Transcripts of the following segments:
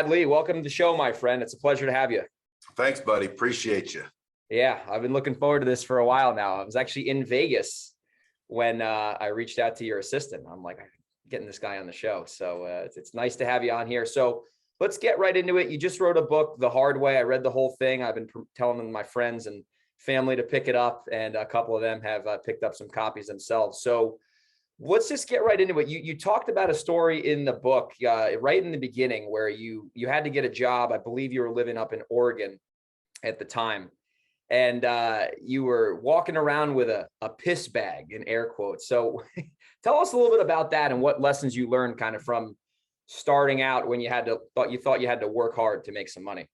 Brad Lea, welcome to the show, my friend. It's a pleasure to have you. Thanks, buddy. Appreciate you. Yeah, I've been looking forward to this for a while now. I was actually in Vegas when I reached out to your assistant. I'm like, I'm getting this guy on the show. So it's nice to have you on here. So let's get right into it. You just wrote a book, The Hard Way. I read the whole thing. I've been telling my friends and family to pick it up, and a couple of them have picked up some copies themselves. So let's just get right into it. You talked about a story in the book right in the beginning where you had to get a job. I believe you were living up in Oregon at the time, and you were walking around with a piss bag, in air quotes. So tell us a little bit about that and what lessons you learned kind of from starting out when you thought you had to work hard to make some money.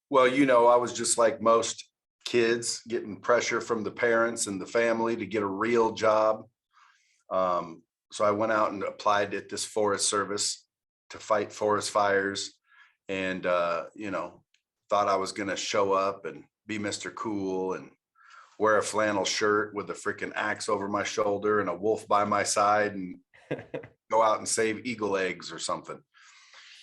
Well, I was just like most kids, getting pressure from the parents and the family to get a real job. So I went out and applied at this Forest Service to fight forest fires, and thought I was going to show up and be Mr. Cool and wear a flannel shirt with a freaking axe over my shoulder and a wolf by my side and go out and save eagle eggs or something.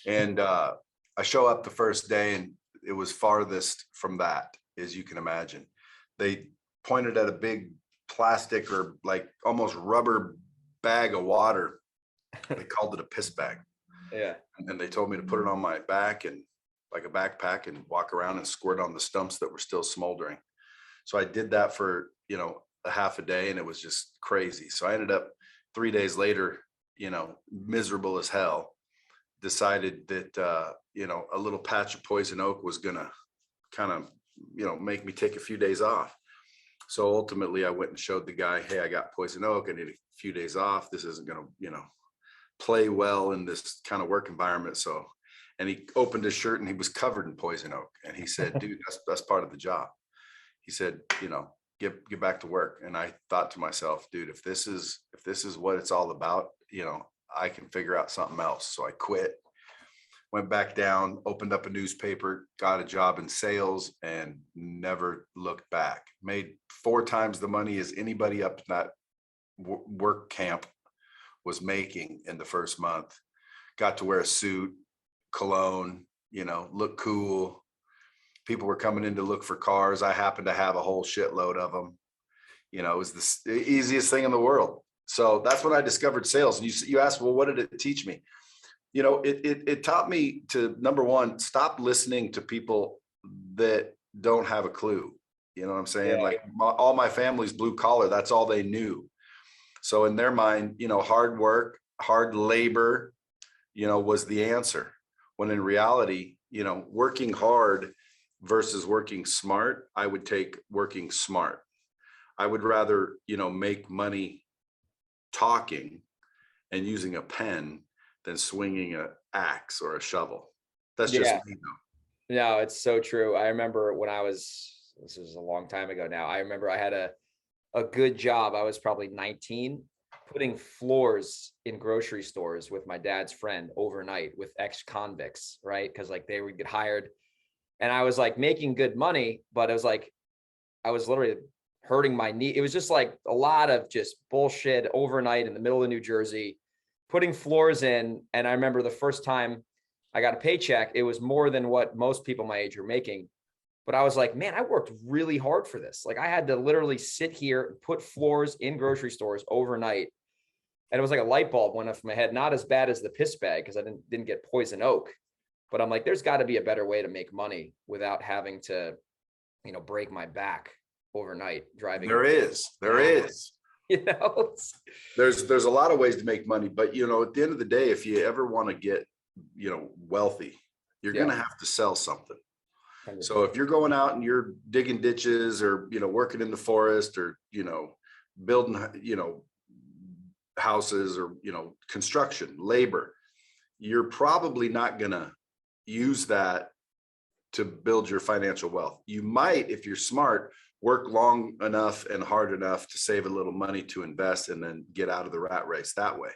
And I show up the first day, and it was farthest from that, as you can imagine. They pointed at a big plastic or like almost rubber bag of water. They called it a piss bag. Yeah. And they told me to put it on my back and like a backpack and walk around and squirt on the stumps that were still smoldering. So I did that for, a half a day, and it was just crazy. So I ended up 3 days later, miserable as hell, decided that, a little patch of poison oak was going to kind of, make me take a few days off. So ultimately I went and showed the guy, hey, I got poison oak. I need a few days off. This isn't going to, play well in this kind of work environment. So, and he opened his shirt and he was covered in poison oak. And he said, dude, that's part of the job. He said, get back to work. And I thought to myself, dude, if this is what it's all about, I can figure out something else. So I quit, went back down, opened up a newspaper, got a job in sales, and never looked back. Made 4 times the money as anybody up in that work camp was making in the first month. Got to wear a suit, cologne, look cool. People were coming in to look for cars. I happened to have a whole shitload of them. It was the easiest thing in the world. So that's when I discovered sales. And you asked, well, what did it teach me? It taught me to, number one, stop listening to people that don't have a clue. You know what I'm saying? Yeah. Like all my family's blue collar. That's all they knew. So in their mind, hard work, hard labor, was the answer. When in reality, working hard versus working smart, I would take working smart. I would rather, make money talking and using a pen than swinging an axe or a shovel. That's just me though. No, it's so true. I remember when this was a long time ago now. I remember I had a good job. I was probably 19, putting floors in grocery stores with my dad's friend overnight with ex-convicts, right? Because like they would get hired, and I was like making good money, but it was like I was literally hurting my knee. It was just like a lot of just bullshit overnight in the middle of New Jersey, putting floors in. And I remember the first time I got a paycheck, it was more than what most people my age are making. But I was like, man, I worked really hard for this. Like I had to literally sit here and put floors in grocery stores overnight. And it was like a light bulb went off my head. Not as bad as the piss bag, because I didn't get poison oak. But I'm like, there's got to be a better way to make money without having to, break my back overnight driving. There is. There's a lot of ways to make money, but at the end of the day, if you ever want to get, wealthy, you're going to have to sell something. 100%. So if you're going out and you're digging ditches or, working in the forest or, building, houses or, construction, labor, you're probably not going to use that to build your financial wealth. You might, if you're smart, work long enough and hard enough to save a little money to invest and then get out of the rat race that way.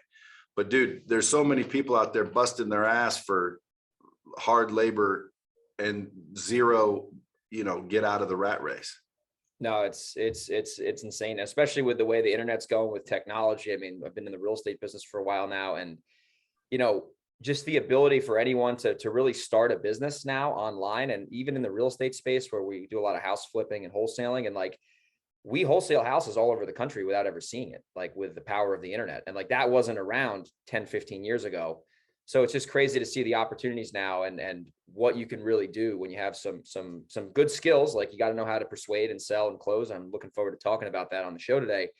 But dude, there's so many people out there busting their ass for hard labor and zero, get out of the rat race. No, it's insane, especially with the way the internet's going with technology. I mean, I've been in the real estate business for a while now, and just the ability for anyone to really start a business now online, and even in the real estate space where we do a lot of house flipping and wholesaling, and like we wholesale houses all over the country without ever seeing it, like with the power of the internet. And like that wasn't around 10, 15 years ago. So it's just crazy to see the opportunities now and what you can really do when you have some good skills. Like you got to know how to persuade and sell and close. I'm looking forward to talking about that on the show today.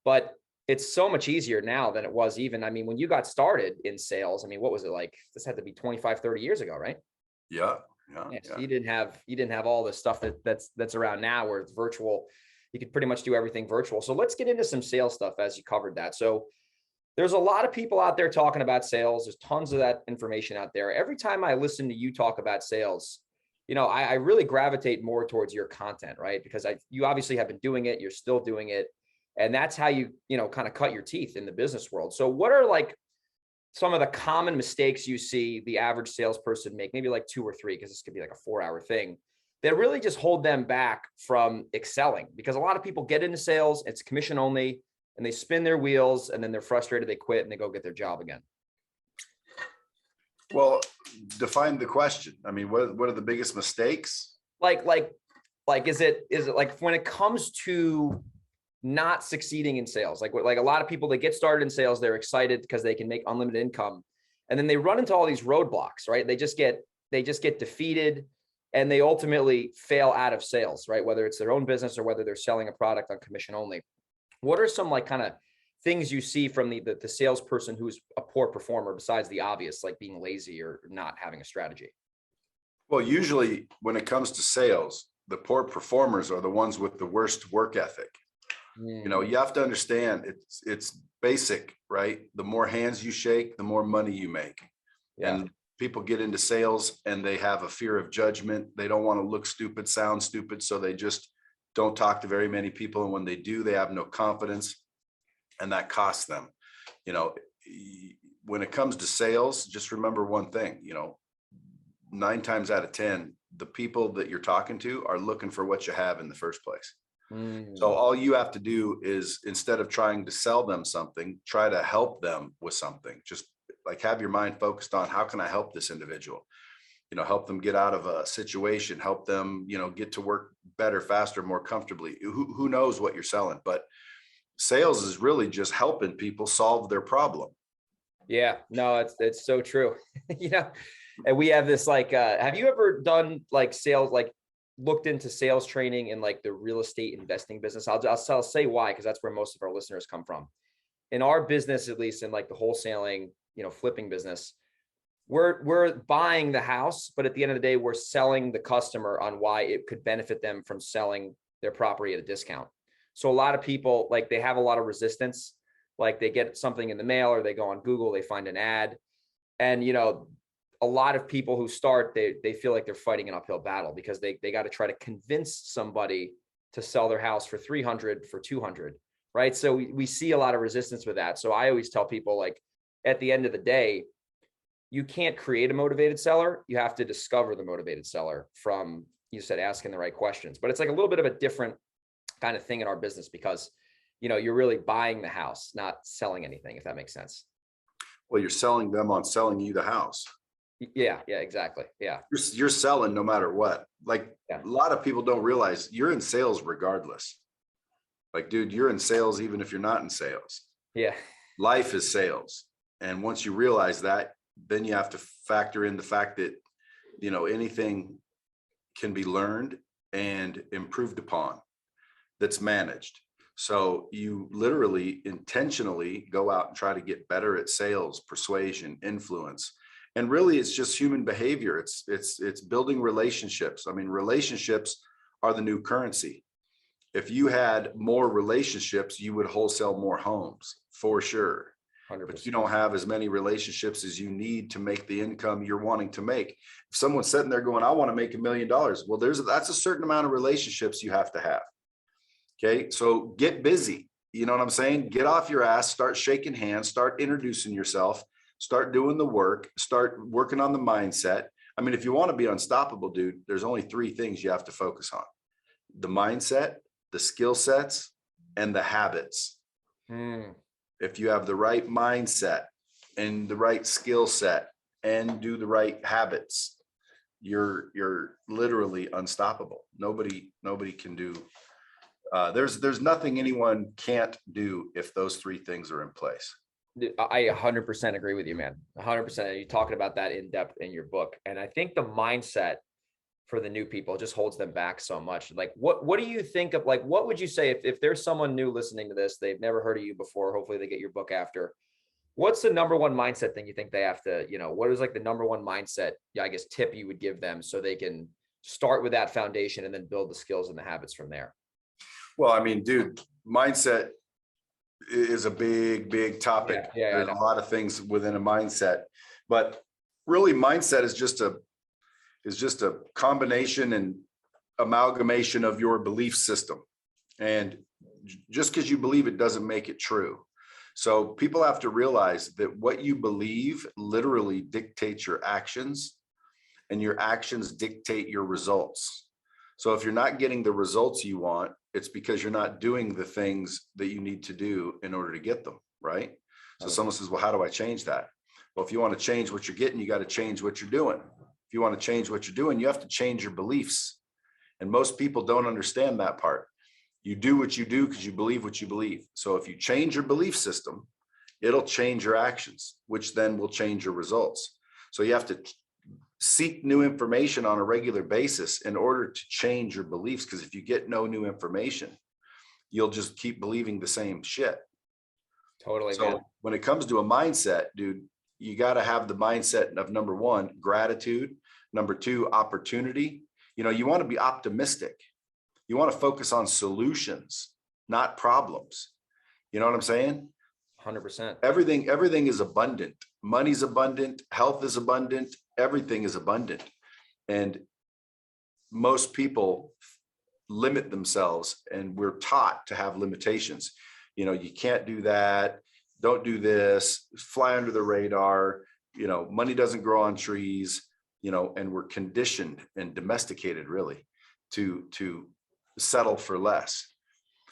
But it's so much easier now than it was even, I mean, when you got started in sales, I mean, what was it like? This had to be 25, 30 years ago, right? Yeah. So you didn't have all the stuff that's around now where it's virtual. You could pretty much do everything virtual. So let's get into some sales stuff as you covered that. So there's a lot of people out there talking about sales. There's tons of that information out there. Every time I listen to you talk about sales, I really gravitate more towards your content, right? Because you obviously have been doing it, you're still doing it. And that's how you kind of cut your teeth in the business world. So what are like some of the common mistakes you see the average salesperson make, maybe like 2 or 3, because this could be like a 4-hour thing, that really just hold them back from excelling? Because a lot of people get into sales, it's commission only, and they spin their wheels, and then they're frustrated, they quit, and they go get their job again. Well, define the question. I mean, what are the biggest mistakes? Like, is it like when it comes to not succeeding in sales, like a lot of people that get started in sales, they're excited because they can make unlimited income, and then they run into all these roadblocks, right? They just get defeated, and they ultimately fail out of sales, right? Whether it's their own business or whether they're selling a product on commission only. What are some like kind of things you see from the salesperson who's a poor performer, besides the obvious, like being lazy or not having a strategy? Well, usually when it comes to sales, the poor performers are the ones with the worst work ethic. You have to understand it's basic, right? The more hands you shake, the more money you make. Yeah. And people get into sales and they have a fear of judgment. They don't want to look stupid, sound stupid. So they just don't talk to very many people. And when they do, they have no confidence, and that costs them. When it comes to sales, just remember one thing, 9 times out of 10, the people that you're talking to are looking for what you have in the first place. So all you have to do is, instead of trying to sell them something, try to help them with something. Just like have your mind focused on, how can I help this individual? Help them get out of a situation, help them, get to work better, faster, more comfortably. Who knows what you're selling, but sales is really just helping people solve their problem. Yeah, no, it's so true. And we have this like, have you ever done like sales, like looked into sales training in like the real estate investing business? I'll say why, because that's where most of our listeners come from. In our business, at least in like the wholesaling, flipping business, we're buying the house, but at the end of the day, we're selling the customer on why it could benefit them from selling their property at a discount. So a lot of people, like, they have a lot of resistance, like they get something in the mail or they go on Google, they find an ad, and a lot of people who start, they feel like they're fighting an uphill battle because they got to try to convince somebody to sell their house for 300, for 200, right? So we see a lot of resistance with that. So I always tell people, like, at the end of the day, you can't create a motivated seller. You have to discover the motivated seller from, you said, asking the right questions. But it's like a little bit of a different kind of thing in our business because, you're really buying the house, not selling anything, if that makes sense. Well, you're selling them on selling you the house. Yeah, exactly. Yeah. You're selling no matter what. Like, a lot of people don't realize you're in sales regardless. Like, dude, you're in sales even if you're not in sales. Yeah. Life is sales. And once you realize that, then you have to factor in the fact that, anything can be learned and improved upon that's managed. So you literally intentionally go out and try to get better at sales, persuasion, influence. And really, it's just human behavior. It's building relationships. I mean, relationships are the new currency. If you had more relationships, you would wholesale more homes for sure. 100%. But you don't have as many relationships as you need to make the income you're wanting to make. If someone's sitting there going, I want to make $1 million. Well, that's a certain amount of relationships you have to have. Okay. So get busy. You know what I'm saying? Get off your ass, start shaking hands, start introducing yourself, start doing the work, start working on the mindset. I mean, if you want to be unstoppable, dude, there's only 3 things you have to focus on: the mindset, the skill sets, and the habits. If you have the right mindset and the right skill set and do the right habits, you're literally unstoppable. Nobody can do. There's nothing anyone can't do if those three things are in place. I 100% agree with you, man. 100%. You're talking about that in depth in your book. And I think the mindset for the new people just holds them back so much. Like, what do you think of, like, what would you say if there's someone new listening to this, they've never heard of you before, hopefully they get your book after, what's the number one mindset thing you think they have to, what is like the number one mindset, I guess, tip you would give them so they can start with that foundation and then build the skills and the habits from there? Well, I mean, dude, mindset is a big topic. Yeah, there's a lot of things within a mindset, but really mindset is just a combination and amalgamation of your belief system. And just because you believe it doesn't make it true. So people have to realize that what you believe literally dictates your actions, and your actions dictate your results. So if you're not getting the results you want, it's because you're not doing the things that you need to do in order to get them, right? So someone says, well, how do I change that? Well, if you want to change what you're getting, you got to change what you're doing. If you want to change what you're doing, you have to change your beliefs. And most people don't understand that part. You do what you do because you believe what you believe. So if you change your belief system, it'll change your actions, which then will change your results. So you have to seek new information on a regular basis in order to change your beliefs. Because if you get no new information, you'll just keep believing the same shit. Totally. So man, when it comes to a mindset, dude, you got to have the mindset of number one, gratitude. Number two, opportunity. You want to be optimistic. You want to focus on solutions, not problems. You know what I'm saying? 100%. Everything is abundant. Money's abundant. Health is abundant. Everything is abundant. And most people limit themselves, and we're taught to have limitations. You can't do that. Don't do this. Fly under the radar. Money doesn't grow on trees, and we're conditioned and domesticated really to settle for less.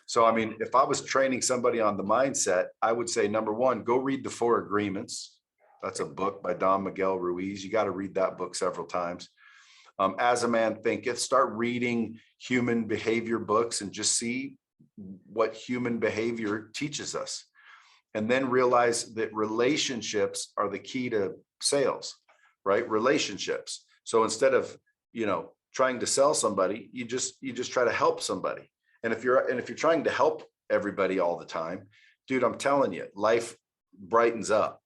So, I mean, if I was training somebody on the mindset, I would say, number one, go read the 4 Agreements. That's a book by Don Miguel Ruiz. You got to read that book several times. As a Man Thinketh, start reading human behavior books and just see what human behavior teaches us. And then realize that relationships are the key to sales, right? Relationships. So instead of, trying to sell somebody, you just try to help somebody. And if you're trying to help everybody all the time, dude, I'm telling you, life brightens up.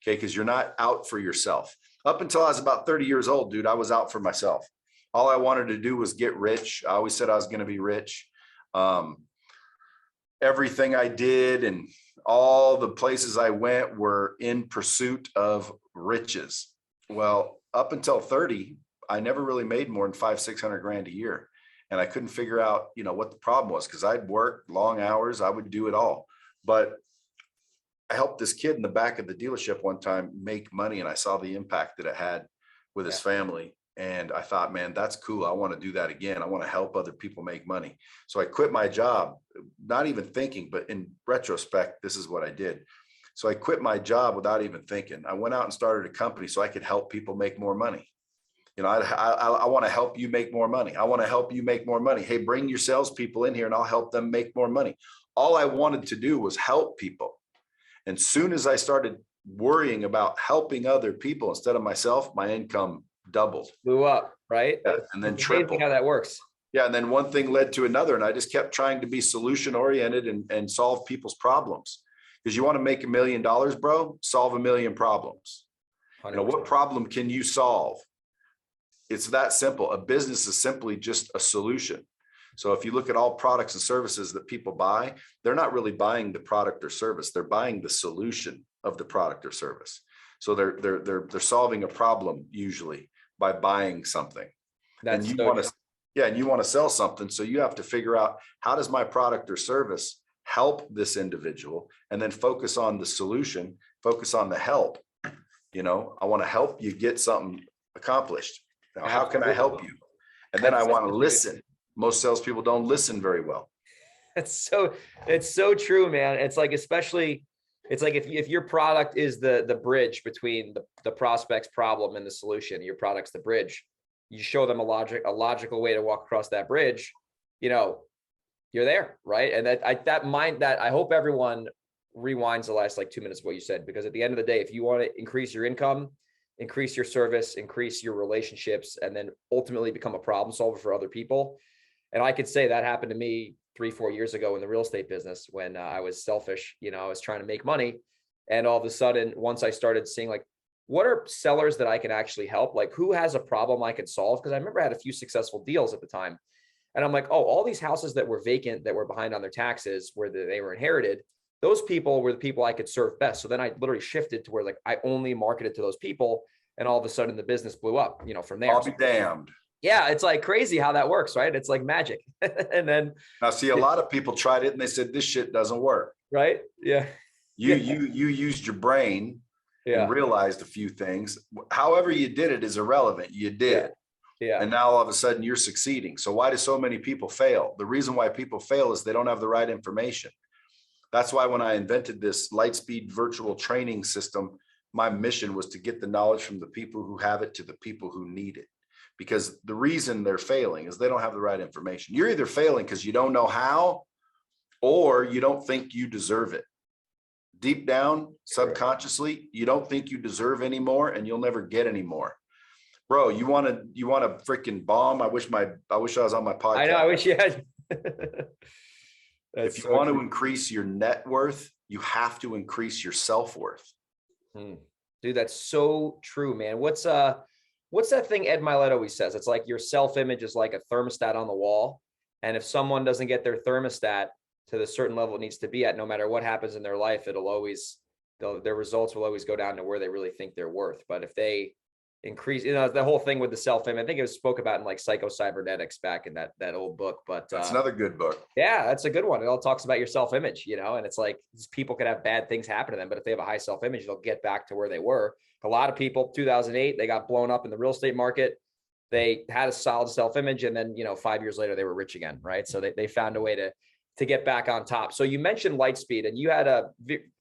Okay. Because you're not out for yourself. Up until I was about 30 years old, dude, I was out for myself. All I wanted to do was get rich. I always said I was going to be rich. Everything I did and all the places I went were in pursuit of riches. Well, up until 30, I never really made more than $500-600 grand a year. And I couldn't figure out, what the problem was, because I'd work long hours. I would do it all. But I helped this kid in the back of the dealership one time make money, and I saw the impact that it had with his family. And I thought, man, that's cool. I want to do that again. I want to help other people make money. So I quit my job, not even thinking, but in retrospect, this is what I did. So I quit my job without even thinking. I went out and started a company so I could help people make more money. I want to help you make more money. I want to help you make more money. Hey, bring your salespeople in here and I'll help them make more money. All I wanted to do was help people. And soon as I started worrying about helping other people instead of myself, my income doubled. Blew up, right? And then tripled. How that works. Yeah. And then one thing led to another. And I just kept trying to be solution oriented and solve people's problems. Because you want to make $1 million, bro, solve 1 million problems. 100%. What problem can you solve? It's that simple. A business is simply just a solution. So if you look at all products and services that people buy, they're not really buying the product or service. They're buying the solution of the product or service. So they're solving a problem usually by buying something. That's and you want to sell something. So you have to figure out, how does my product or service help this individual? And then focus on the solution, focus on the help. I want to help you get something accomplished. Now, how can I help you? And then I want to listen. Most salespeople don't listen very well. It's so true, man. It's like, especially It's like if your product is the bridge between the prospect's problem and the solution, your product's the bridge. You show them a logical way to walk across that bridge, you're there, right? And that I hope everyone rewinds the last like 2 minutes of what you said, because at the end of the day, if you want to increase your income, increase your service, increase your relationships, and then ultimately become a problem solver for other people. And I could say that happened to me 3-4 years ago in the real estate business when I was selfish. I was trying to make money. And all of a sudden, once I started seeing like, what are sellers that I can actually help? Like who has a problem I can solve? Because I remember I had a few successful deals at the time. And I'm like, oh, all these houses that were vacant, that were behind on their taxes, where they were inherited, those people were the people I could serve best. So then I literally shifted to where like I only marketed to those people. And all of a sudden the business blew up, from there. I'll be damned. Yeah, it's like crazy how that works, right? It's like magic. And then now see, a lot of people tried it and they said this shit doesn't work. Right? Yeah. You used your brain and realized a few things. However you did it is irrelevant. You did. Yeah. And now all of a sudden you're succeeding. So why do so many people fail? The reason why people fail is they don't have the right information. That's why when I invented this Lightspeed virtual training system, my mission was to get the knowledge from the people who have it to the people who need it. Because the reason they're failing is they don't have the right information. You're either failing because you don't know how, or you don't think you deserve it. Deep down, subconsciously, you don't think you deserve any more, and you'll never get any more. Bro, you want to freaking bomb? I wish I was on my podcast. I know. I wish you had. If you want to increase your net worth, you have to increase your self-worth. Dude, that's so true, man. What's that thing Ed Milet always says? It's like your self-image is like a thermostat on the wall. And if someone doesn't get their thermostat to the certain level it needs to be at, no matter what happens in their life, their results will always go down to where they really think they're worth. But if they increase, the whole thing with the self-image, I think it was spoke about in like Psycho-Cybernetics back in that old book. But that's another good book. Yeah, that's a good one. It all talks about your self-image, and it's like people could have bad things happen to them, but if they have a high self-image, they'll get back to where they were. A lot of people, 2008, they got blown up in the real estate market. They had a solid self-image, and then 5 years later they were rich again, right? So they found a way to get back on top. So you mentioned Lightspeed, and you had a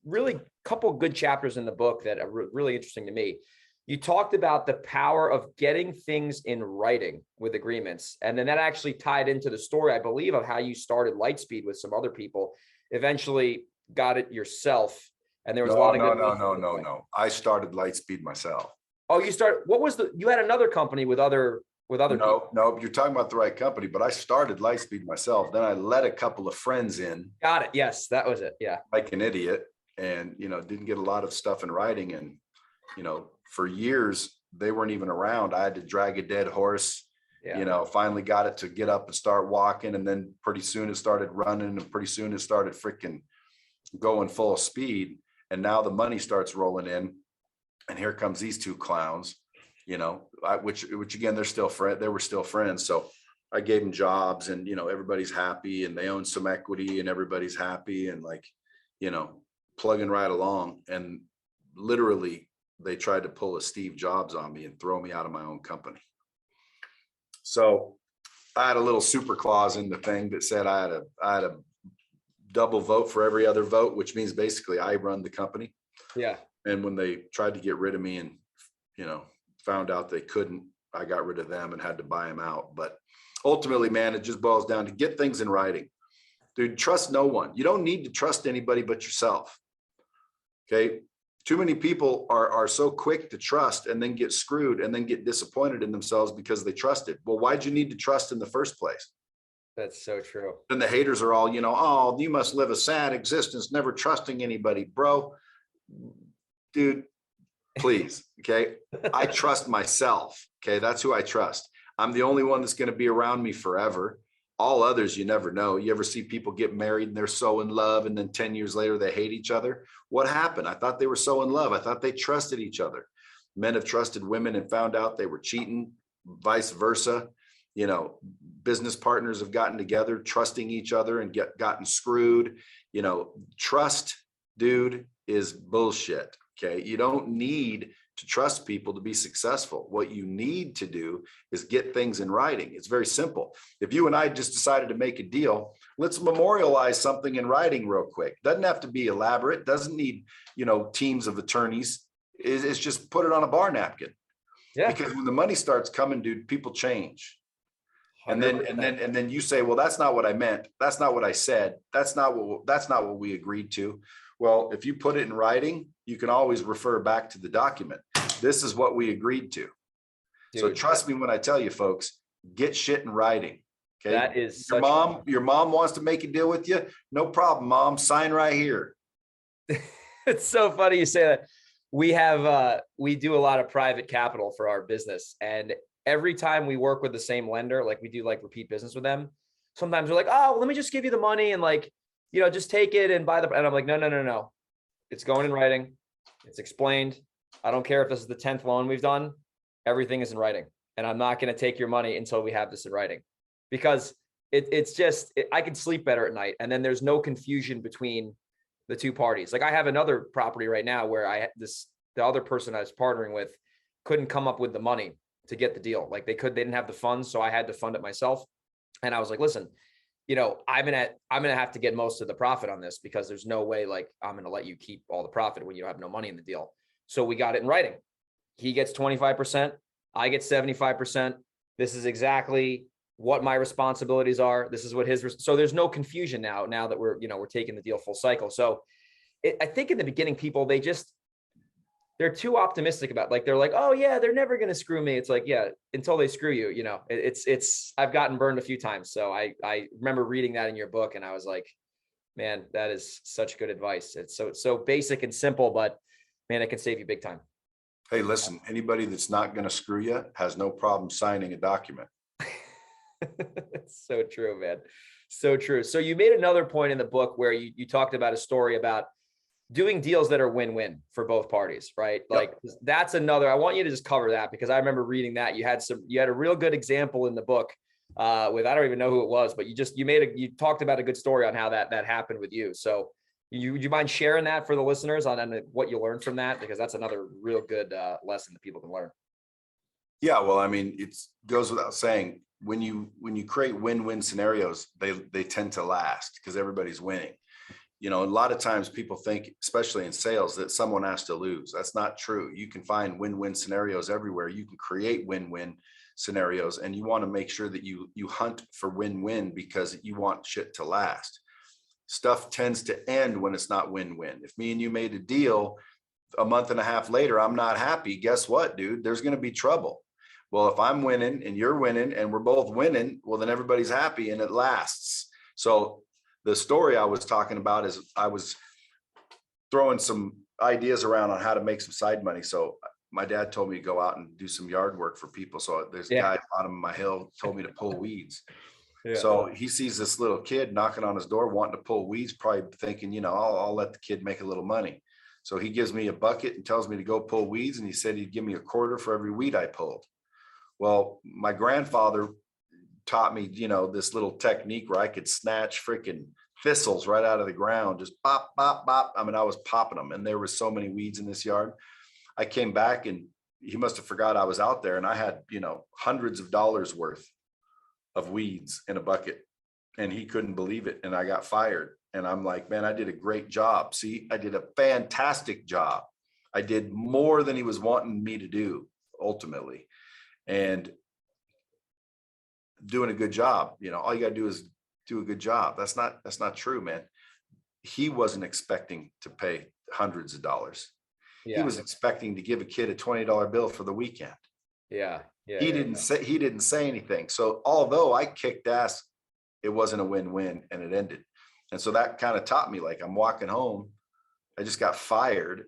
really couple good chapters in the book that are really interesting to me. You talked about the power of getting things in writing with agreements. And then that actually tied into the story, I believe, of how you started Lightspeed with some other people, eventually got it yourself. And there was a lot of good. No. I started Lightspeed myself. Oh, you had another company with other people. No, you're talking about the right company, but I started Lightspeed myself. Then I let a couple of friends in. Got it. Yes, that was it. Yeah. Like an idiot, and, didn't get a lot of stuff in writing. And, for years, they weren't even around. I had to drag a dead horse, finally got it to get up and start walking. And then pretty soon it started running, and pretty soon it started freaking going full speed. And now the money starts rolling in, and here comes these two clowns, which again, they were still friends. So I gave them jobs, and, everybody's happy, and they own some equity, and everybody's happy, and plugging right along. And literally they tried to pull a Steve Jobs on me and throw me out of my own company. So I had a little super clause in the thing that said I had a double vote for every other vote, which means basically I run the company. Yeah. And when they tried to get rid of me and, found out they couldn't, I got rid of them and had to buy them out. But ultimately, man, it just boils down to get things in writing. Dude, trust no one. You don't need to trust anybody but yourself. Okay. Too many people are so quick to trust and then get screwed and then get disappointed in themselves because they trusted. Well, why'd you need to trust in the first place? That's so true. And the haters are all, oh, you must live a sad existence, never trusting anybody, bro. Dude, please. Okay. I trust myself. Okay. That's who I trust. I'm the only one that's going to be around me forever. All others, you never know. You ever see people get married and they're so in love, and then 10 years later they hate each other? What happened? I thought they were so in love. I thought they trusted each other. Men have trusted women and found out they were cheating, vice versa. Business partners have gotten together, trusting each other, and gotten screwed. Trust, dude, is bullshit. Okay. You don't need to trust people to be successful. What you need to do is get things in writing. It's very simple. If you and I just decided to make a deal, let's memorialize something in writing real quick. Doesn't have to be elaborate, doesn't need, teams of attorneys. It's just put it on a bar napkin. Yeah. Because when the money starts coming, dude, people change. And 100%. then you say, well, that's not what I meant. That's not what I said. That's not what we agreed to. Well, if you put it in writing, you can always refer back to the document. This is what we agreed to. Dude, so trust me when I tell you, folks, get shit in writing. Okay. That is your mom wants to make a deal with you. No problem, mom. Sign right here. It's so funny you say that. We do a lot of private capital for our business, and every time we work with the same lender, like we do like repeat business with them, sometimes we're like, oh, let me just give you the money and just take it and buy and I'm like, no. It's going in writing. It's explained. I don't care if this is the 10th loan we've done. Everything is in writing. And I'm not going to take your money until we have this in writing, because I can sleep better at night. And then there's no confusion between the two parties. Like I have another property right now where the other person I was partnering with couldn't come up with the money to get the deal. Like they didn't have the funds. So I had to fund it myself. And I was like, listen, I'm going to have to get most of the profit on this, because there's no way like I'm going to let you keep all the profit when you don't have no money in the deal. So we got it in writing. He gets 25%. I get 75%. This is exactly what my responsibilities are. This is what so there's no confusion now that we're taking the deal full cycle. So I think in the beginning, people, they're too optimistic about, like, they're like, oh yeah, they're never going to screw me. It's like, yeah, until they screw you, I've gotten burned a few times. So I remember reading that in your book and I was like, man, that is such good advice. It's so basic and simple, but man, it can save you big time. Hey, listen, anybody that's not going to screw you has no problem signing a document. It's so true, man. So true. So you made another point in the book where you talked about a story about doing deals that are win-win for both parties, right? Yep. Like that's another, I want you to just cover that, because I remember reading that you had a real good example in the book with, I don't even know who it was, but you talked about a good story on how that happened with you. So would you mind sharing that for the listeners on what you learned from that? Because that's another real good lesson that people can learn. Yeah. Well, I mean, it goes without saying, when you create win-win scenarios, they tend to last because everybody's winning. A lot of times people think, especially in sales, that someone has to lose. That's not true. You can find win-win scenarios everywhere. You can create win-win scenarios, and you want to make sure that you hunt for win-win, because you want shit to last. Stuff tends to end when it's not win-win. If me and you made a deal a month and a half later, I'm not happy. Guess what, dude? There's going to be trouble. Well, if I'm winning and you're winning and we're both winning, well, then everybody's happy and it lasts. So the story I was talking about is I was throwing some ideas around on how to make some side money. So my dad told me to go out and do some yard work for people. So there's a guy at the bottom of my hill told me to pull weeds. Yeah. So he sees this little kid knocking on his door wanting to pull weeds, probably thinking, I'll let the kid make a little money. So he gives me a bucket and tells me to go pull weeds. And he said he'd give me a quarter for every weed I pulled. Well, my grandfather taught me, this little technique where I could snatch freaking thistles right out of the ground, just pop, pop, pop. I mean, I was popping them, and there were so many weeds in this yard. I came back and he must have forgot I was out there, and I had, hundreds of dollars worth of weeds in a bucket, and he couldn't believe it. And I got fired. And I'm like, man, I did a great job. See, I did a fantastic job. I did more than he was wanting me to do ultimately. And doing a good job, all you got to do is do a good job. That's not true, man. He wasn't expecting to pay hundreds of dollars. Yeah. He was expecting to give a kid a $20 bill for the weekend. Yeah. He didn't say anything. So although I kicked ass, it wasn't a win-win, and it ended. And so that kind of taught me, like, I'm walking home, I just got fired,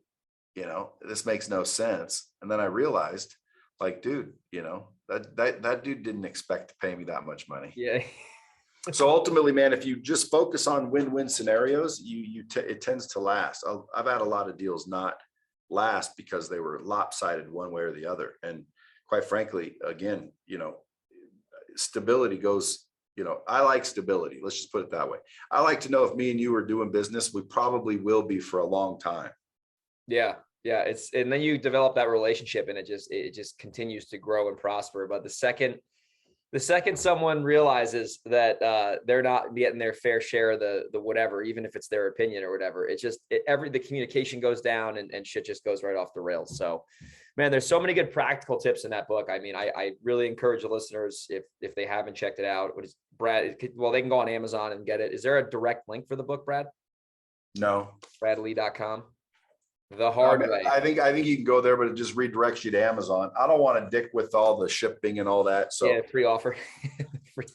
this makes no sense. And then I realized, like, dude, that dude didn't expect to pay me that much money. Yeah. So ultimately, man, if you just focus on win-win scenarios, it tends to last. I've had a lot of deals not last because they were lopsided one way or the other. And quite frankly, again, stability goes, I like stability. Let's just put it that way. I like to know if me and you are doing business, we probably will be for a long time. Yeah. Yeah. And then you develop that relationship and it just continues to grow and prosper. But the second someone realizes that they're not getting their fair share of the whatever, even if it's their opinion or whatever, the communication goes down and shit just goes right off the rails. So, man, there's so many good practical tips in that book. I mean, I really encourage the listeners, if they haven't checked it out, what is Brad? Well, they can go on Amazon and get it. Is there a direct link for the book, Brad? No. BradLea.com. The Hard Way. I think you can go there, but it just redirects you to Amazon. I don't want to dick with all the shipping and all that. So yeah, free offer.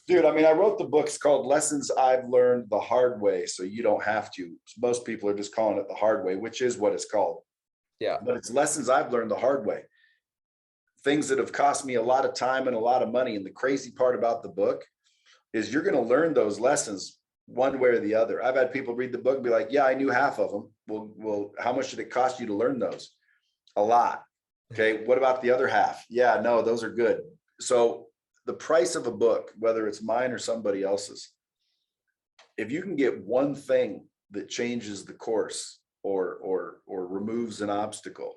Dude, I mean, I wrote the book. It's called Lessons I've Learned the Hard Way. So you don't have to. Most people are just calling it the hard way, which is what it's called. Yeah. But it's lessons I've learned the hard way. Things that have cost me a lot of time and a lot of money. And the crazy part about the book is you're going to learn those lessons one way or the other. I've had people read the book and be like, yeah, I knew half of them. Well, how much did it cost you to learn those? A lot. Okay. What about the other half? Yeah, no, those are good. So the price of a book, whether it's mine or somebody else's, if you can get one thing that changes the course or removes an obstacle,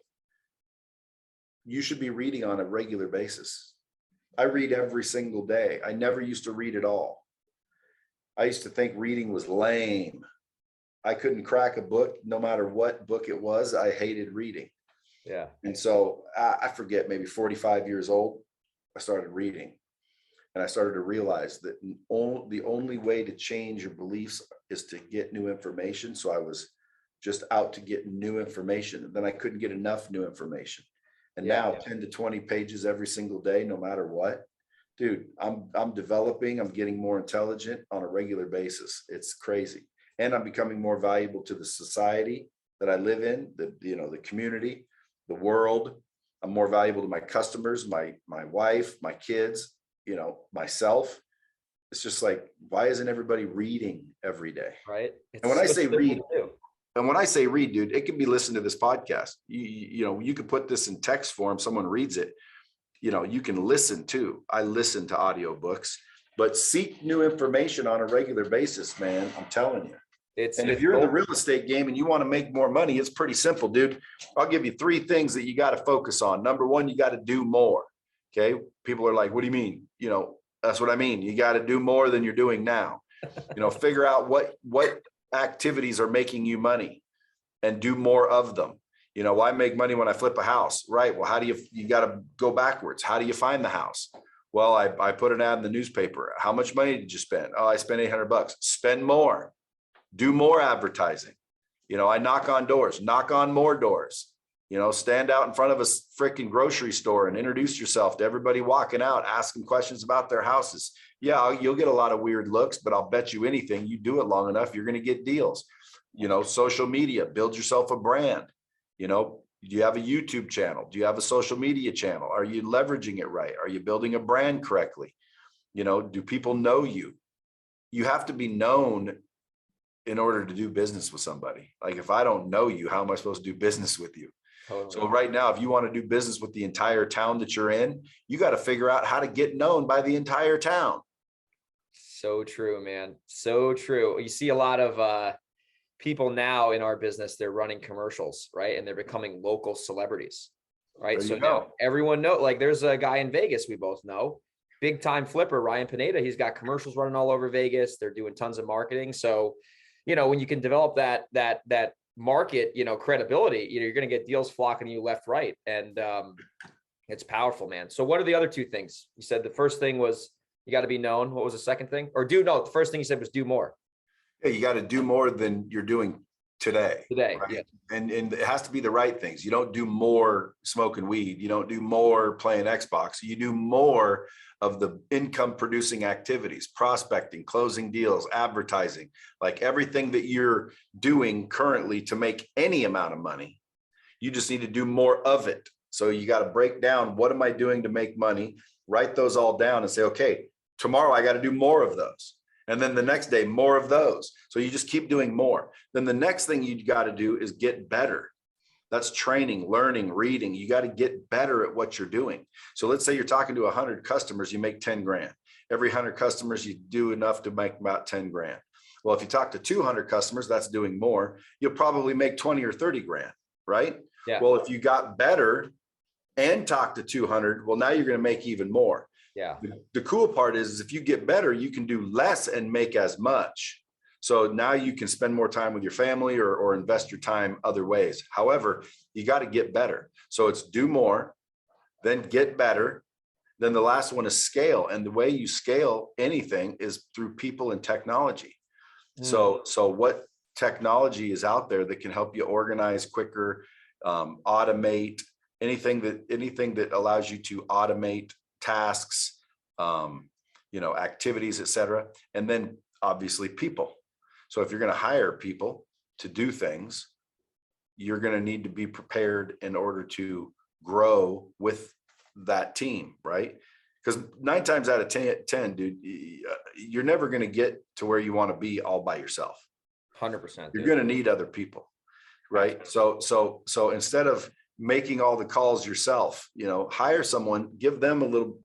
you should be reading on a regular basis. I read every single day. I never used to read at all. I used to think reading was lame. I couldn't crack a book, no matter what book it was. I hated reading. Yeah. And so I forget, maybe 45 years old, I started reading. And I started to realize that the only way to change your beliefs is to get new information. So I was just out to get new information. And then I couldn't get enough new information. And now 10 to 20 pages every single day, no matter what. Dude, I'm developing, I'm getting more intelligent on a regular basis. It's crazy. And I'm becoming more valuable to the society that I live in, the community, the world. I'm more valuable to my customers, my wife, my kids, myself. It's just like, why isn't everybody reading every day? Right. And when I say read, dude, it can be listened to this podcast. You could put this in text form, someone reads it. You can listen too. I listen to audiobooks, but seek new information on a regular basis, man. I'm telling you. If you're in the real estate game and you want to make more money, it's pretty simple, dude. I'll give you 3 things that you got to focus on. Number 1, you got to do more. Okay. People are like, what do you mean? That's what I mean. You got to do more than you're doing now. Figure out what activities are making you money and do more of them. Why make money when I flip a house? Right. Well, how do you got to go backwards. How do you find the house? Well, I put an ad in the newspaper. How much money did you spend? Oh, I spent $800. Spend more. Do more advertising. I knock on doors, knock on more doors. Stand out in front of a freaking grocery store and introduce yourself to everybody walking out, ask them questions about their houses. Yeah, you'll get a lot of weird looks, but I'll bet you anything, you do it long enough, you're going to get deals. Social media, build yourself a brand. Do you have a YouTube channel? Do you have a social media channel? Are you leveraging it right? Are you building a brand correctly? Do people know you? You have to be known in order to do business with somebody. Like, if I don't know you, how am I supposed to do business with you? Totally. So right now, if you want to do business with the entire town that you're in, you got to figure out how to get known by the entire town. So true, man. So true. You see a lot of people now in our business, they're running commercials, right? And they're becoming local celebrities, right? So now everyone knows, like, there's a guy in Vegas we both know, big time flipper, Ryan Pineda. He's got commercials running all over Vegas. They're doing tons of marketing. So, when you can develop that market, credibility, you're going to get deals flocking to you left, right. And it's powerful, man. So what are the other 2 things? You said the first thing was you got to be known. What was the second thing? The first thing you said was do more. Yeah, you got to do more than you're doing today. Right? Yeah. And it has to be the right things. You don't do more smoking weed. You don't do more playing Xbox. You do more of the income producing activities, prospecting, closing deals, advertising, like everything that you're doing currently to make any amount of money. You just need to do more of it. So you got to break down, what am I doing to make money? Write those all down and say, okay, tomorrow I got to do more of those. And then the next day, more of those. So you just keep doing more. Then the next thing you got to do is get better. That's training, learning, reading. You got to get better at what you're doing. So let's say you're talking to 100 customers, you make 10 grand. Every 100 customers, you do enough to make about 10 grand. Well, if you talk to 200 customers, that's doing more. You'll probably make 20 or 30 grand, right? Yeah. Well, if you got better and talked to 200, well, now you're going to make even more. Yeah. The cool part is if you get better, you can do less and make as much. So now you can spend more time with your family or invest your time other ways. However, you got to get better. So it's do more, then get better. Then the last one is scale. And the way you scale anything is through people and technology. So what technology is out there that can help you organize quicker, automate anything that allows you to automate tasks, activities, et cetera. And then obviously people. So if you're going to hire people to do things, you're going to need to be prepared in order to grow with that team, right? Because 9 times out of 10, dude, you're never going to get to where you want to be all by yourself. 100%. You're going to need other people, right? So instead of making all the calls yourself, hire someone, give them a little,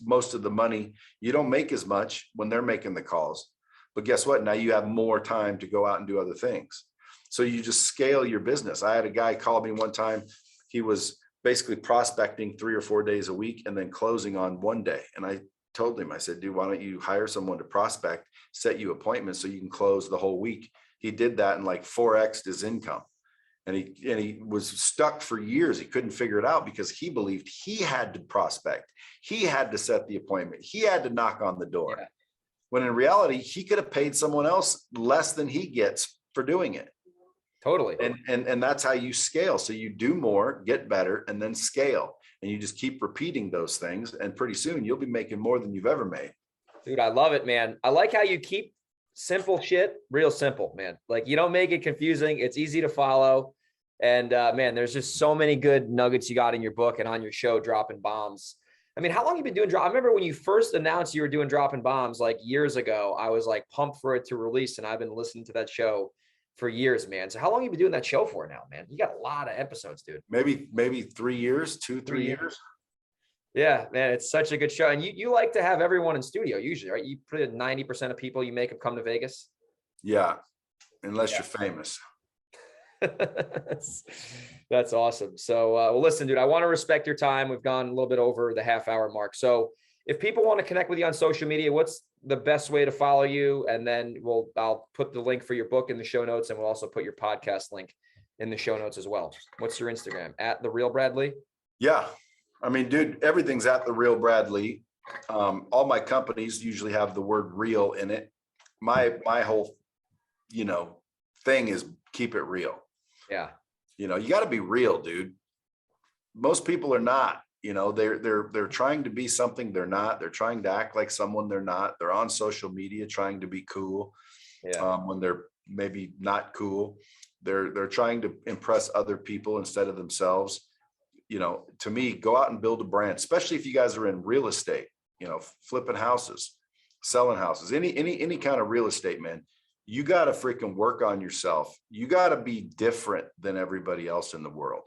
most of the money. You don't make as much when they're making the calls, but guess what? Now you have more time to go out and do other things. So you just scale your business. I had a guy call me one time. He was basically prospecting 3 or 4 days a week and then closing on one day. And I told him, I said, dude, why don't you hire someone to prospect, set you appointments so you can close the whole week. He did that and like 4x'd his income. And he was stuck for years. He couldn't figure it out because he believed he had to prospect. He had to set the appointment. He had to knock on the door. Yeah. When in reality, he could have paid someone else less than he gets for doing it. Totally. And that's how you scale. So you do more, get better, and then scale. And you just keep repeating those things. And pretty soon you'll be making more than you've ever made. Dude, I love it, man. I like how you keep simple shit real simple, man. Like you don't make it confusing. It's easy to follow. And man, there's just so many good nuggets you got in your book and on your show, Dropping Bombs. I mean, how long have you been doing drop? I remember when you first announced you were doing Dropping Bombs like years ago, I was like pumped for it to release. And I've been listening to that show for years, man. So how long have you been doing that show for now, man? You got a lot of episodes, dude. Maybe 3 years, 3 years. Yeah, man, it's such a good show. And you like to have everyone in studio usually, right? You put in 90% of people you make them come to Vegas. Yeah, unless you're famous. That's awesome. So, well, listen, dude, I want to respect your time. We've gone a little bit over the half-hour mark. So if people want to connect with you on social media, what's the best way to follow you? And then I'll put the link for your book in the show notes, and we'll also put your podcast link in the show notes as well. What's your Instagram? At The Real Brad Lea? Yeah. I mean, dude, everything's at The Real Brad Lea. All my companies usually have the word real in it. My whole, thing is keep it real. Yeah. You got to be real, dude. Most people are not, they're trying to be something they're not. They're trying to act like someone they're not. They're on social media trying to be cool. Yeah. When they're maybe not cool. They're trying to impress other people instead of themselves. To me, go out and build a brand, especially if you guys are in real estate, flipping houses, selling houses, any kind of real estate, man. You got to freaking work on yourself. You got to be different than everybody else in the world.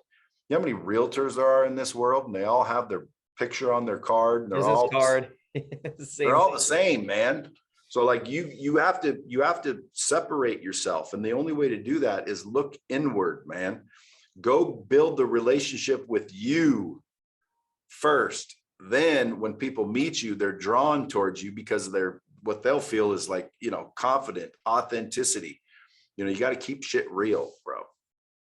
You know how many realtors there are in this world, and they all have their picture on their card. And they're all the same, man. So like you have to separate yourself. And the only way to do that is look inward, man. Go build the relationship with you first. Then when people meet you, they're drawn towards you because what they'll feel is like, confident, authenticity. You got to keep shit real, bro.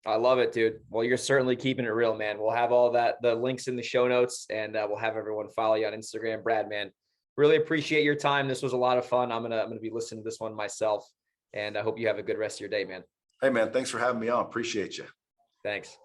I love it, dude. Well, you're certainly keeping it real, man. We'll have all the links in the show notes, and we'll have everyone follow you on Instagram. Brad, man, really appreciate your time. This was a lot of fun. I'm gonna be listening to this one myself, and I hope you have a good rest of your day, man. Hey, man, thanks for having me on. Appreciate you. Thanks.